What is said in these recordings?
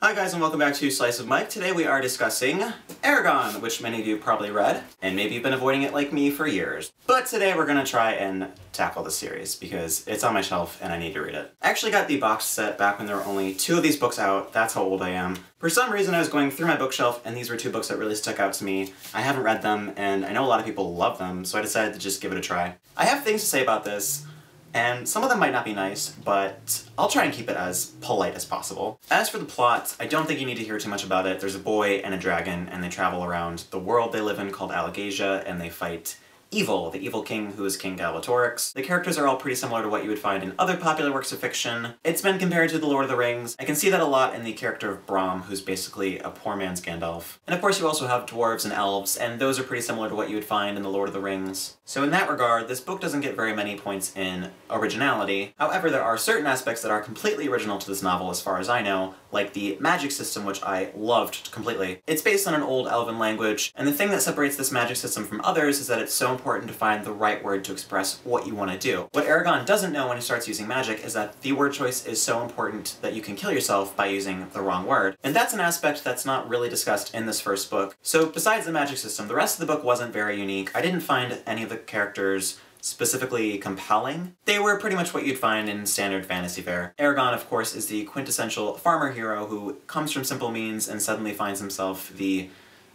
Hi guys and welcome back to Slice of Mike. Today we are discussing Eragon, which many of you probably read, and maybe you've been avoiding it like me for years. But today we're gonna try and tackle the series because it's on my shelf and I need to read it. I actually got the box set back when there were only 2 of these books out. That's how old I am. For some reason I was going through my bookshelf and these were 2 books that really stuck out to me. I haven't read them and I know a lot of people love them, so I decided to just give it a try. I have things to say about this, and some of them might not be nice, but I'll try and keep it as polite as possible. As for the plot, I don't think you need to hear too much about it. There's a boy and a dragon, and they travel around the world they live in called Alagasia, and they fight evil, the evil king who is King Galbatorix. The characters are all pretty similar to what you would find in other popular works of fiction. It's been compared to The Lord of the Rings. I can see that a lot in the character of Brahm, who's basically a poor man's Gandalf. And of course you also have dwarves and elves, and those are pretty similar to what you would find in The Lord of the Rings. So in that regard, this book doesn't get very many points in originality. However, there are certain aspects that are completely original to this novel as far as I know, like the magic system, which I loved completely. It's based on an old elven language, and the thing that separates this magic system from others is that it's so important to find the right word to express what you want to do. What Eragon doesn't know when he starts using magic is that the word choice is so important that you can kill yourself by using the wrong word. And that's an aspect that's not really discussed in this first book. So besides the magic system, the rest of the book wasn't very unique. I didn't find any of the characters specifically compelling. They were pretty much what you'd find in standard fantasy fare. Eragon, of course, is the quintessential farmer hero who comes from simple means and suddenly finds himself the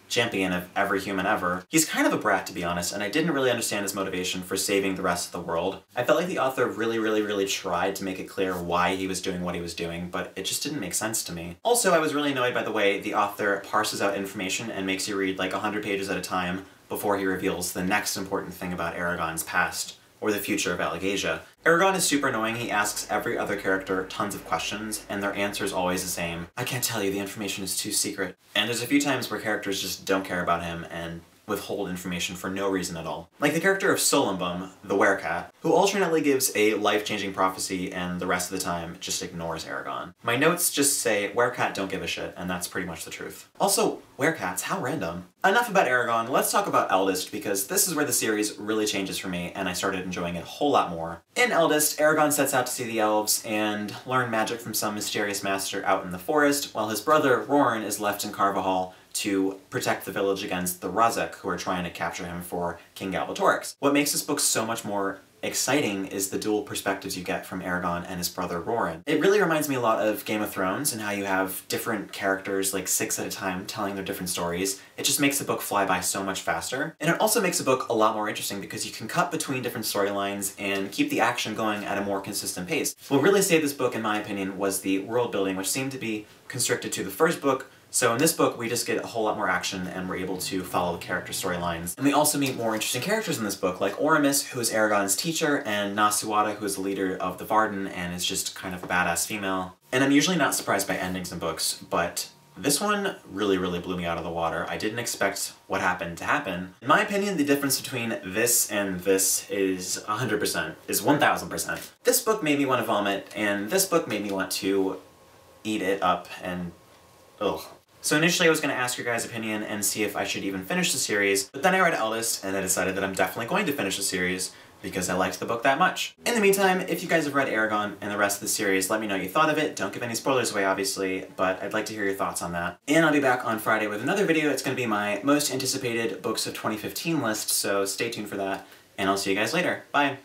champion of every human ever. He's kind of a brat, to be honest, and I didn't really understand his motivation for saving the rest of the world. I felt like the author really tried to make it clear why he was doing what he was doing, but it just didn't make sense to me. Also, I was really annoyed by the way the author parses out information and makes you read like 100 pages at a time before he reveals the next important thing about Eragon's past, or the future of Alagasia. Eragon is super annoying. He asks every other character tons of questions, and their answer is always the same. I can't tell you, the information is too secret. And there's a few times where characters just don't care about him and withhold information for no reason at all. Like the character of Solumbum, the werecat, who alternately gives a life-changing prophecy and the rest of the time just ignores Eragon. My notes just say, werecat don't give a shit, and that's pretty much the truth. Also, werecats, how random. Enough about Eragon, let's talk about Eldest, because this is where the series really changes for me, and I started enjoying it a whole lot more. In Eldest, Eragon sets out to see the elves and learn magic from some mysterious master out in the forest, while his brother, Roran, is left in Carvahall to protect the village against the Razak, who are trying to capture him for King Galbatorix. What makes this book so much more exciting is the dual perspectives you get from Eragon and his brother Roran. It really reminds me a lot of Game of Thrones and how you have different characters, like 6 at a time, telling their different stories. It just makes the book fly by so much faster. And it also makes the book a lot more interesting because you can cut between different storylines and keep the action going at a more consistent pace. What really saved this book, in my opinion, was the world building, which seemed to be constricted to the first book. So in this book, we just get a whole lot more action and we're able to follow the character storylines. And we also meet more interesting characters in this book, like Oramis, who is Eragon's teacher, and Nasuwada, who is the leader of the Varden and is just kind of a badass female. And I'm usually not surprised by endings in books, but this one really blew me out of the water. I didn't expect what happened to happen. In my opinion, the difference between this and this is 100%, is 1000%. This book made me want to vomit, and this book made me want to eat it up and ugh. So initially I was going to ask your guys' opinion and see if I should even finish the series, but then I read Eldest and I decided that I'm definitely going to finish the series because I liked the book that much. In the meantime, if you guys have read Eragon and the rest of the series, let me know what you thought of it. Don't give any spoilers away, obviously, but I'd like to hear your thoughts on that. And I'll be back on Friday with another video. It's going to be my most anticipated books of 2015 list, so stay tuned for that, and I'll see you guys later. Bye!